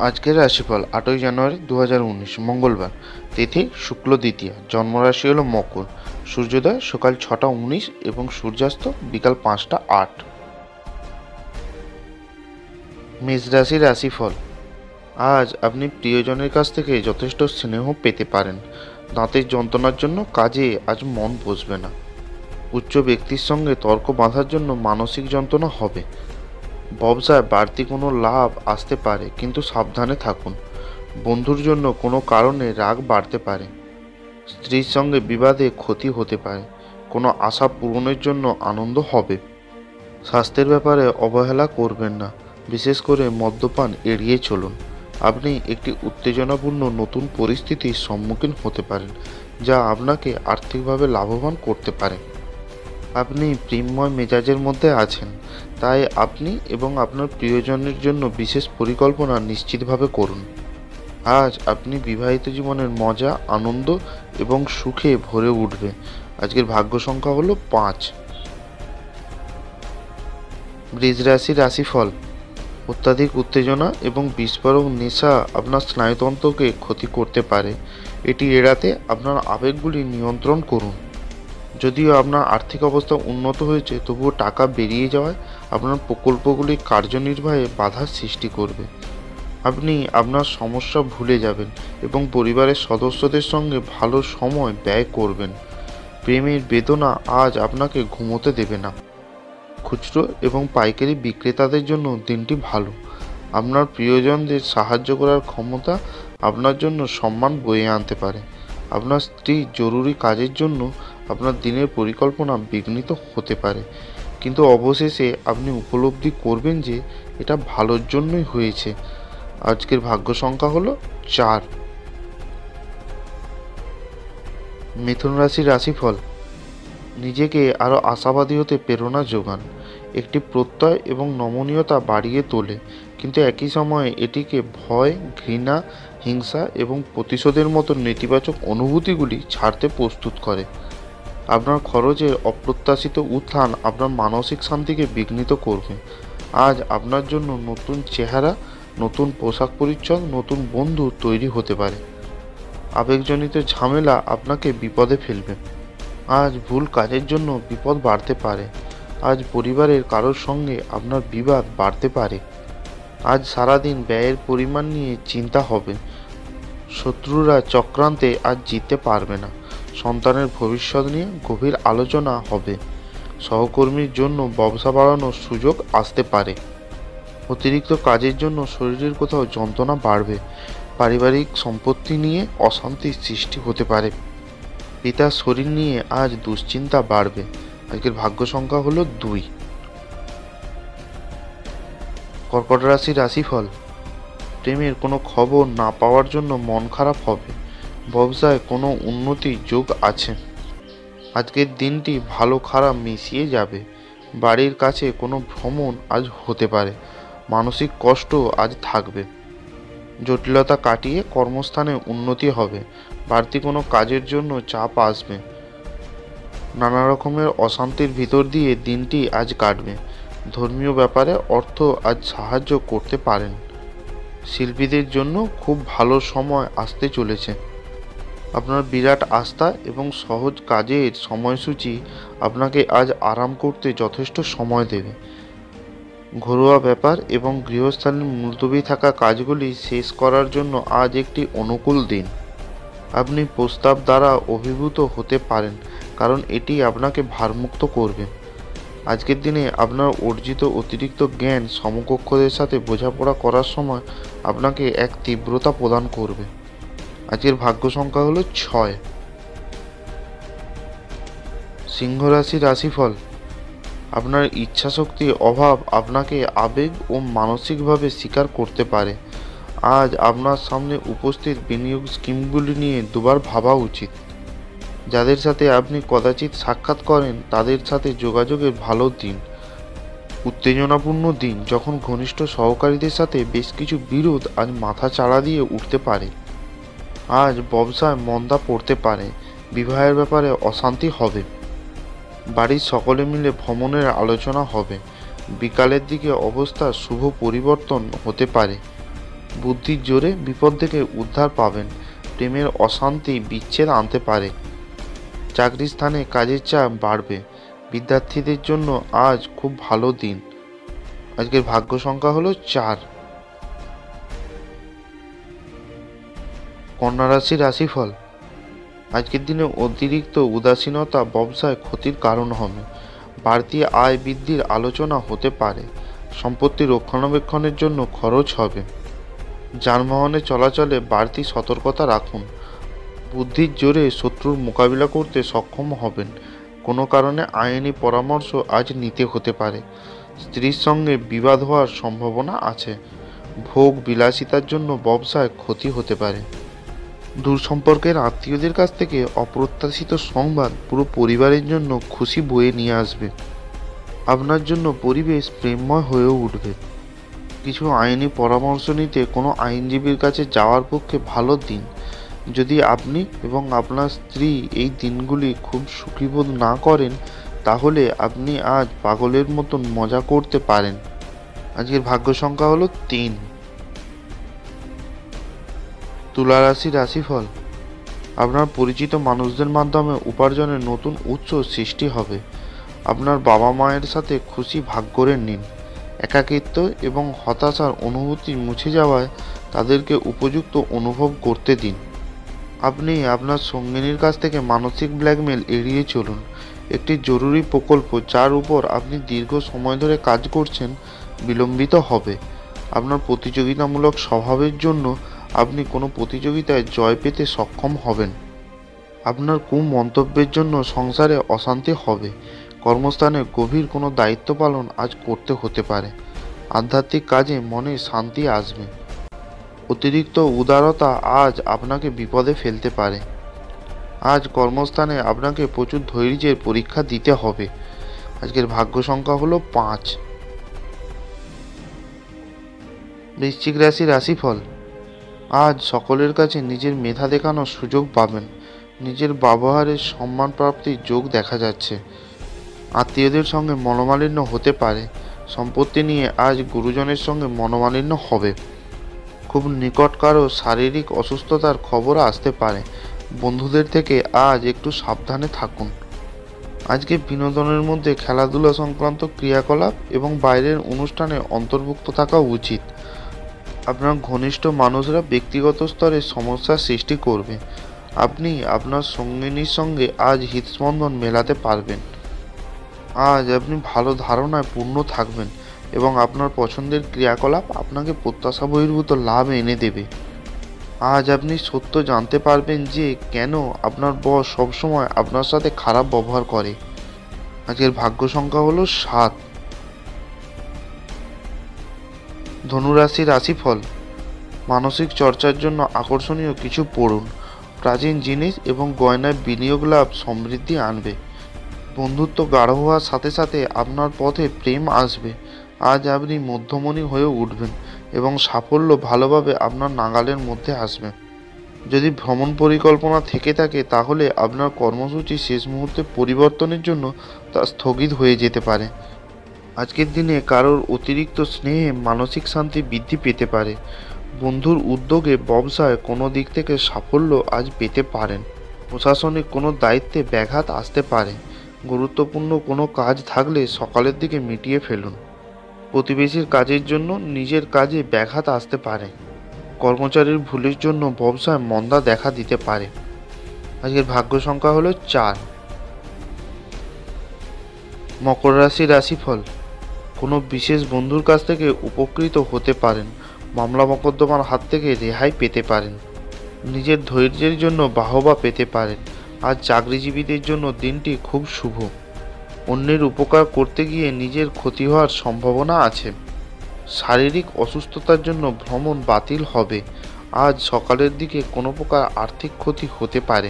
আজকের রাশিফল 8ই জানুয়ারি 2019 মঙ্গলবার। তিথি শুক্ল দ্বিতীয়া। জন্মরাশি হলো মকর। সূর্যোদয় সকাল 6টা 19 এবং সূর্যাস্ত বিকাল 5টা 8। মেষ রাশির রাশিফল। আজ আপনি প্রিয়জনের কাছ থেকে যথেষ্ট স্নেহ পেতে পারেন। দাঁতের যন্ত্রণার জন্য কাজে আজ মন বসবে না। উচ্চ ব্যক্তির সঙ্গে তর্ক বাঁধার জন্য মানসিক যন্ত্রণা হবে। ব্যবসায় বাড়তি কোনো লাভ আসতে পারে, কিন্তু সাবধানে থাকুন। বন্ধুর জন্য কোনো কারণে রাগ বাড়তে পারে। স্ত্রীর সঙ্গে বিবাদে ক্ষতি হতে পারে। কোনো আশা পূরণের জন্য আনন্দ হবে। স্বাস্থ্যের ব্যাপারে অবহেলা করবেন না, বিশেষ করে মদ্যপান এড়িয়ে চলুন। আপনি একটি উত্তেজনাপূর্ণ নতুন পরিস্থিতির সম্মুখীন হতে পারেন, যা আপনাকে আর্থিকভাবে লাভবান করতে পারে। আপনি প্রেমময় মেজাজের মধ্যে আছেন, তাই আপনি এবং আপনার প্রিয়জনের জন্য বিশেষ পরিকল্পনা নিশ্চিতভাবে করুন। আজ আপনি বিবাহিত জীবনের মজা, আনন্দ এবং সুখে ভরে উঠবে। আজকের ভাগ্য সংখ্যা হলো 5। বৃষ রাশির রাশিফল। অত্যাধিক উত্তেজনা এবং বিস্ফোরক নেশা আপনার স্নায়ুতন্ত্রকে ক্ষতি করতে পারে। এটি এড়াতে আপনার আবেগগুলি নিয়ন্ত্রণ করুন। যদিও আপনার আর্থিক অবস্থা উন্নত হয়েছে, তবুও টাকা বেরিয়ে যাওয়ায় আপনার প্রকল্পগুলি কার্যনির্বাহে বাধার সৃষ্টি করবে। আপনি আপনার সমস্যা ভুলে যাবেন এবং পরিবারের সদস্যদের সঙ্গে ভালো সময় ব্যয় করবেন। প্রেমের বেদনা আজ আপনাকে ঘুমোতে দেবে না। খুচরো এবং পাইকারি বিক্রেতাদের জন্য দিনটি ভালো। আপনার প্রিয়জনদের সাহায্য করার ক্ষমতা আপনার জন্য সম্মান বয়ে আনতে পারে। আপনার স্ত্রীর জরুরি কাজের জন্য আপনার দিনের পরিকল্পনা বিঘ্নিত হতে পারে, কিন্তু অবশেষে আপনি উপলব্ধি করবেন যে এটা ভালোর জন্যই হয়েছে। আজকের ভাগ্য সংখ্যা হলো 4। মিথুন রাশির রাশিফল। নিজেকে আরও আশাবাদী হতে প্রেরণা যোগান। একটি প্রত্যয় এবং নমনীয়তা বাড়িয়ে তোলে, কিন্তু একই সময়ে এটিকে ভয়, ঘৃণা, হিংসা এবং প্রতিশোধের মতো নেতিবাচক অনুভূতিগুলি ছাড়তে প্রস্তুত করে। আপনার খরচের অপ্রত্যাশিত উত্থান আপনার মানসিক শান্তিকে বিঘ্নিত করবে। আজ আপনার জন্য নতুন চেহারা, নতুন পোশাক পরিচ্ছদ, নতুন বন্ধু তৈরি হতে পারে। আবেগজনিত ঝামেলা আপনাকে বিপদে ফেলবে। আজ ভুল কাজের জন্য বিপদ বাড়তে পারে। আজ পরিবারের কারোর সঙ্গে আপনার বিবাদ বাড়তে পারে। আজ সারাদিন ব্যয়ের পরিমাণ নিয়ে চিন্তা হবে। শত্রুরা চক্রান্তে আজ জিততে পারবে না। সন্তানের ভবিষ্যৎ নিয়ে গভীর আলোচনা হবে। সহকর্মীর জন্য ব্যবসা বাড়ানোর সুযোগ আসতে পারে। অতিরিক্ত কাজের জন্য শরীরের কোথাও যন্ত্রণা বাড়বে। পারিবারিক সম্পত্তি নিয়ে অশান্তির সৃষ্টি হতে পারে। পিতার শরীর নিয়ে আজ দুশ্চিন্তা বাড়বে। আজকের ভাগ্য সংখ্যা হলো 2। কর্কট রাশির রাশিফল। প্রেমের কোনো খবর না পাওয়ার জন্য মন খারাপ হবে। ব্যবসায় কোনো উন্নতির যোগ আছে। আজকের দিনটি ভালো খারাপ মিশিয়ে যাবে। বাড়ির কাছে কোনো ভ্রমণ আজ হতে পারে। মানসিক কষ্ট আজ থাকবে। জটিলতা কাটিয়ে কর্মস্থানে উন্নতি হবে। বাড়তি কোনো কাজের জন্য চাপ আসবে। নানা রকমের অশান্তির ভিতর দিয়ে দিনটি আজ কাটবে। ধর্মীয় ব্যাপারে অর্থ আজ সাহায্য করতে পারেন। শিল্পীদের জন্য খুব ভালো সময় আসতে চলেছে। আপনার বিরাট আস্থা এবং সহজ কাজের সময়সূচি আপনাকে আজ আরাম করতে যথেষ্ট সময় দেবে। ঘরোয়া ব্যাপার এবং গৃহস্থালীর মুলতবি থাকা কাজগুলি শেষ করার জন্য আজ একটি অনুকূল দিন। আপনি প্রস্তাব দ্বারা অভিভূত হতে পারেন, কারণ এটি আপনাকে ভারমুক্ত করবে। আজকের দিনে আপনার অর্জিত অতিরিক্ত জ্ঞান সমকক্ষদের সাথে বোঝাপড়া করার সময় আপনাকে এক তীব্রতা প্রদান করবে। আজকের ভাগ্য সংখ্যা হলো 6। সিংহ রাশির রাশিফল। আপনার ইচ্ছাশক্তির অভাব আপনাকে আবেগ ও মানসিকভাবে শিকার করতে পারে। আজ আপনার সামনে উপস্থিত বিনিয়োগ স্কিমগুলি নিয়ে দুবার ভাবা উচিত। যাদের সাথে আপনি কদাচিৎ সাক্ষাৎ করেন তাদের সাথে যোগাযোগের ভালো দিন। উত্তেজনাপূর্ণ দিন, যখন ঘনিষ্ঠ সহকারীদের সাথে বেশ কিছু বিরোধ আজ মাথা চাড়া দিয়ে উঠতে পারে। আজ ব্যবসায় মন্দা পড়তে পারে। বিবাহের ব্যাপারে অশান্তি হবে। বাড়ির সকলে মিলে ভ্রমণের আলোচনা হবে। বিকালের দিকে অবস্থা শুভ পরিবর্তন হতে পারে। বুদ্ধির জোরে বিপদ থেকে উদ্ধার পাবেন। প্রেমের অশান্তি বিচ্ছেদ আনতে পারে। চাকরির স্থানে কাজের চাপ বাড়বে। বিদ্যার্থীদের জন্য আজ খুব ভালো দিন। আজকের ভাগ্য সংখ্যা হলো 4। কন্যা রাশির রাশিফল। আজকের দিনে অতিরিক্ত উদাসীনতা ব্যবসায় ক্ষতির কারণ হবে। বাড়তি আয় বৃদ্ধির আলোচনা হতে পারে। সম্পত্তি রক্ষণাবেক্ষণের জন্য খরচ হবে। যানবাহনে চলাচলে বাড়তি সতর্কতা রাখুন। বুদ্ধির জোরে শত্রুর মোকাবিলা করতে সক্ষম হবেন। কোনো কারণে আইনি পরামর্শ আজ নিতে হতে পারে। স্ত্রীর সঙ্গে বিবাদ হওয়ার সম্ভাবনা আছে। ভোগ বিলাসিতার জন্য ব্যবসায় ক্ষতি হতে পারে। দূর সম্পর্কের আত্মীয়দের কাছ থেকে অপ্রত্যাশিত সংবাদ পুরো পরিবারের জন্য খুশি বয়ে নিয়ে আসবে। আপনার জন্য পরিবেশ প্রেমময় হয়ে উঠবে। কিছু আইনি পরামর্শ নিতে কোনো আইনজীবীর কাছে যাওয়ার পক্ষে ভালো দিন। যদি আপনি এবং আপনার স্ত্রী এই দিনগুলি খুব সুখীবোধ না করেন, তাহলে আপনি আজ পাগলের মতন মজা করতে পারেন। আজকের ভাগ্য সংখ্যা হলো 3। তুলা রাশির রাশিফল। আপনার পরিচিত মানুষদের মাধ্যমে উপার্জনের নতুন উৎস সৃষ্টি হবে। আপনার বাবা মায়ের সাথে খুশি ভাগ করে নিন। একাকিত্ব এবং হতাশার অনুভূতি মুছে যাওয়ায় তাদেরকে উপযুক্ত অনুভব করতে দিন। আপনি আপনার সঙ্গিনীর কাছ থেকে মানসিক ব্ল্যাকমেল এড়িয়ে চলুন। একটি জরুরি প্রকল্প যার উপর আপনি দীর্ঘ সময় ধরে কাজ করছেন বিলম্বিত হবে। আপনার প্রতিযোগিতামূলক স্বভাবের জন্য আপনি কোনো প্রতিযোগিতায় জয় পেতে সক্ষম হবেন। আপনার কুমন্তব্যের জন্য সংসারে অশান্তি হবে। কর্মস্থানে গভীর কোনো দায়িত্ব পালন আজ করতে হতে পারে। আধ্যাত্মিক কাজে মনে শান্তি আসবে। অতিরিক্ত উদারতা আজ আপনাকে বিপদে ফেলতে পারে। আজ কর্মস্থানে আপনাকে প্রচুর ধৈর্যের পরীক্ষা দিতে হবে। আজকের ভাগ্য সংখ্যা হলো 5। বৃশ্চিক রাশির রাশিফল। আজ সকলের কাছে নিজের মেধা দেখানোর সুযোগ পাবেন। নিজের ব্যবহারের সম্মান প্রাপ্তির যোগ দেখা যাচ্ছে। আত্মীয়দের সঙ্গে মনোমালিন্য হতে পারে। সম্পত্তি নিয়ে আজ গুরুজনের সঙ্গে মনোমালিন্য হবে। খুব নিকট কারো শারীরিক অসুস্থতার খবর আসতে পারে। বন্ধুদের থেকে আজ একটু সাবধানে থাকুন। আজকে বিনোদনের মধ্যে খেলাধুলা সংক্রান্ত ক্রিয়াকলাপ এবং বাইরের অনুষ্ঠানে অন্তর্ভুক্ত থাকা উচিত। আপনার ঘনিষ্ঠ মানুষরা ব্যক্তিগত স্তরে সমস্যার সৃষ্টি করবে। আপনি আপনার সঙ্গিনীর সঙ্গে আজ হৃদস্পন্দন মেলাতে পারবেন। আজ আপনি ভালো ধারণায় পূর্ণ থাকবেন এবং আপনার পছন্দের ক্রিয়াকলাপ আপনাকে প্রত্যাশা বহির্ভূত লাভ এনে দেবে। আজ আপনি সত্য জানতে পারবেন যে কেন আপনার বস সবসময় আপনার সাথে খারাপ ব্যবহার করে। আজকের ভাগ্য সংখ্যা হলো 7। ধনুরাশির রাশিফল। মানসিক চর্চার জন্য আকর্ষণীয় কিছু পড়ুন। প্রাচীন জিনিস এবং গয়নায় বিনিয়োগ লাভ সমৃদ্ধি আনবে। বন্ধুত্ব গাঢ় হওয়ার সাথে সাথে আপনার পথে প্রেম আসবে। আজ আপনি মধ্যমণি হয়ে উঠবেন এবং সাফল্য ভালোভাবে আপনার নাগালের মধ্যে আসবে। যদি ভ্রমণ পরিকল্পনা থেকে থাকে, তাহলে আপনার কর্মসূচি শেষ মুহূর্তে পরিবর্তনের জন্য তা স্থগিত হয়ে যেতে পারে। আজকের দিনে কারোর অতিরিক্ত স্নেহে মানসিক শান্তি বৃদ্ধি পেতে পারে। বন্ধুর উদ্যোগে ব্যবসায় কোনো দিক থেকে সাফল্য আজ পেতে পারেন। প্রশাসনিক কোনো দায়িত্বে ব্যাঘাত আসতে পারে। গুরুত্বপূর্ণ কোনো কাজ থাকলে সকালের দিকে মিটিয়ে ফেলুন। প্রতিবেশীর কাজের জন্য নিজের কাজে ব্যাঘাত আসতে পারে। কর্মচারীর ভুলের জন্য ব্যবসায় মন্দা দেখা দিতে পারে। আজকের ভাগ্য সংখ্যা হলো 4। মকর রাশির রাশিফল। কোনো বিশেষ বন্ধুর কাছ থেকে উপকৃত হতে পারেন। মামলা মোকদ্দমার হাত থেকে রেহাই পেতে পারেন। নিজের ধৈর্যের জন্য বাহবা পেতে পারেন। আজ চাকরিজীবীদের জন্য দিনটি খুব শুভ। অন্যের উপকার করতে গিয়ে নিজের ক্ষতি হওয়ার সম্ভাবনা আছে। শারীরিক অসুস্থতার জন্য ভ্রমণ বাতিল হবে। আজ সকালের দিকে কোনো প্রকার আর্থিক ক্ষতি হতে পারে।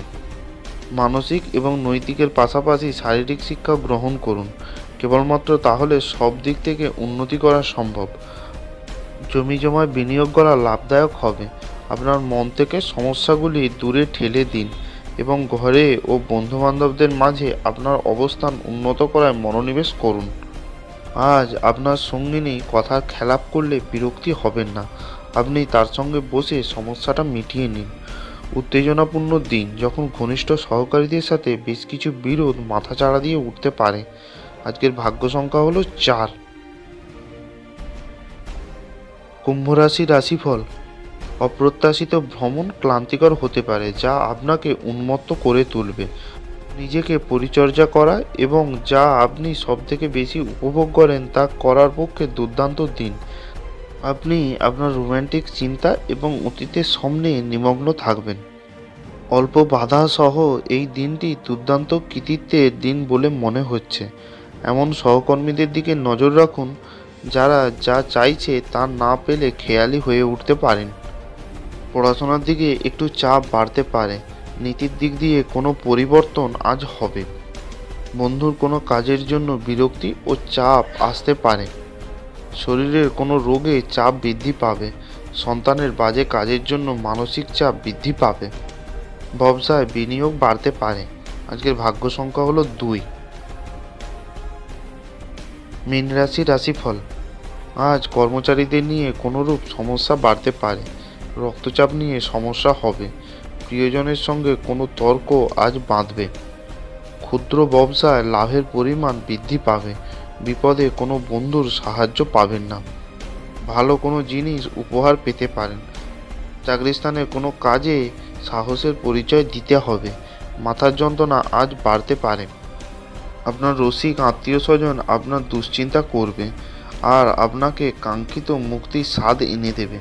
মানসিক এবং নৈতিকের পাশাপাশি শারীরিক শিক্ষা গ্রহণ করুন। কেবলমাত্র তাহলে সব দিক থেকে উন্নতি করা সম্ভব। জমি জমায় বিনিয়োগ করা লাভদায়ক হবে। আপনার মন থেকে সমস্যাগুলি দূরে ঠেলে দিন এবং ঘরে ও বন্ধুবান্ধবদের মাঝে আপনার অবস্থান উন্নত করায় মনোনিবেশ করুন। আজ আপনার সঙ্গিনী কথার খেলাপ করলে বিরক্তি হবেন না। আপনি তার সঙ্গে বসে সমস্যাটা মিটিয়ে নিন। উত্তেজনাপূর্ণ দিন, যখন ঘনিষ্ঠ সহকারীদের সাথে বেশ কিছু বিরোধ মাথাচাড়া দিয়ে উঠতে পারে। আজকের ভাগ্য সংখ্যা হলো 4। কুম্ভ রাশির রাশিফল। অপ্রত্যাশিত ভ্রমণ ক্লান্তিকর হতে পারে, যা আপনাকে উন্মত্ত করে তুলবে। নিজেকে পরিচর্যা করা এবং যা আপনি সবথেকে বেশি উপভোগ করেন তা করার পক্ষে দুর্দান্ত দিন। আপনি আপনার রোম্যান্টিক চিন্তা এবং অতীতের স্বপ্নে নিমগ্ন থাকবেন। অল্প বাধা সহ এই দিনটি দুর্দান্ত কৃতিত্বের দিন বলে মনে হচ্ছে। এমন সহকর্মীদের দিকে নজর রাখুন যারা যা চাইছে তা না পেলে খেয়ালি হয়ে উঠতে পারেন। পড়াশোনার দিকে একটু চাপ বাড়তে পারে। নীতির দিক দিয়ে কোনো পরিবর্তন আজ হবে। বন্ধুর কোনো কাজের জন্য বিরক্তি ও চাপ আসতে পারে। শরীরের কোনো রোগে চাপ বৃদ্ধি পাবে। সন্তানের বাজে কাজের জন্য মানসিক চাপ বৃদ্ধি পাবে। ব্যবসায় বিনিয়োগ বাড়তে পারে। আজকের ভাগ্য সংখ্যা হলো 2। মীন রাশি রাশিফল। আজ কর্মচারীদের নিয়ে কোনোরূপ সমস্যা বাড়তে পারে। রক্তচাপ নিয়ে সমস্যা হবে। প্রিয়জনের সঙ্গে কোনো তর্ক আজ বাঁধবে। ক্ষুদ্র ব্যবসায় লাভের পরিমাণ বৃদ্ধি পাবে। বিপদে কোনো বন্ধুর সাহায্য পাবেন না। ভালো কোনো জিনিস উপহার পেতে পারেন। চাকরিস্থানে কোনো কাজে সাহসের পরিচয় দিতে হবে। মাথার যন্ত্রণা আজ বাড়তে পারে। আপনার রসিক আত্মীয় স্বজন আপনার দুশ্চিন্তা করবে আর আপনাকে কাঙ্ক্ষিত মুক্তির স্বাদ এনে দেবে।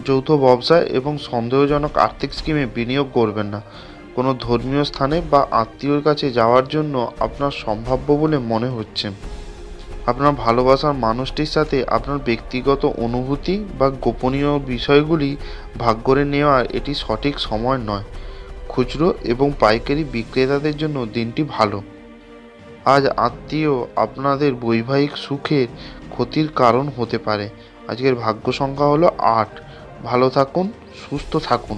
যৌথ ব্যবসায় এবং সন্দেহজনক আর্থিক স্কিমে বিনিয়োগ করবেন না। কোনো ধর্মীয় স্থানে বা আত্মীয়র কাছে যাওয়ার জন্য আপনার সম্ভাব্য বলে মনে হচ্ছে। আপনার ভালোবাসার মানুষটির সাথে আপনার ব্যক্তিগত অনুভূতি বা গোপনীয় বিষয়গুলি ভাগ করে নেওয়ার এটি সঠিক সময় নয়। খুচরো এবং পাইকারি বিক্রেতাদের জন্য দিনটি ভালো। আজ আত্মীয় আপনাদের বৈবাহিক সুখের ক্ষতির কারণ হতে পারে। আজকের ভাগ্য সংখ্যা হলো 8। ভালো থাকুন, সুস্থ থাকুন।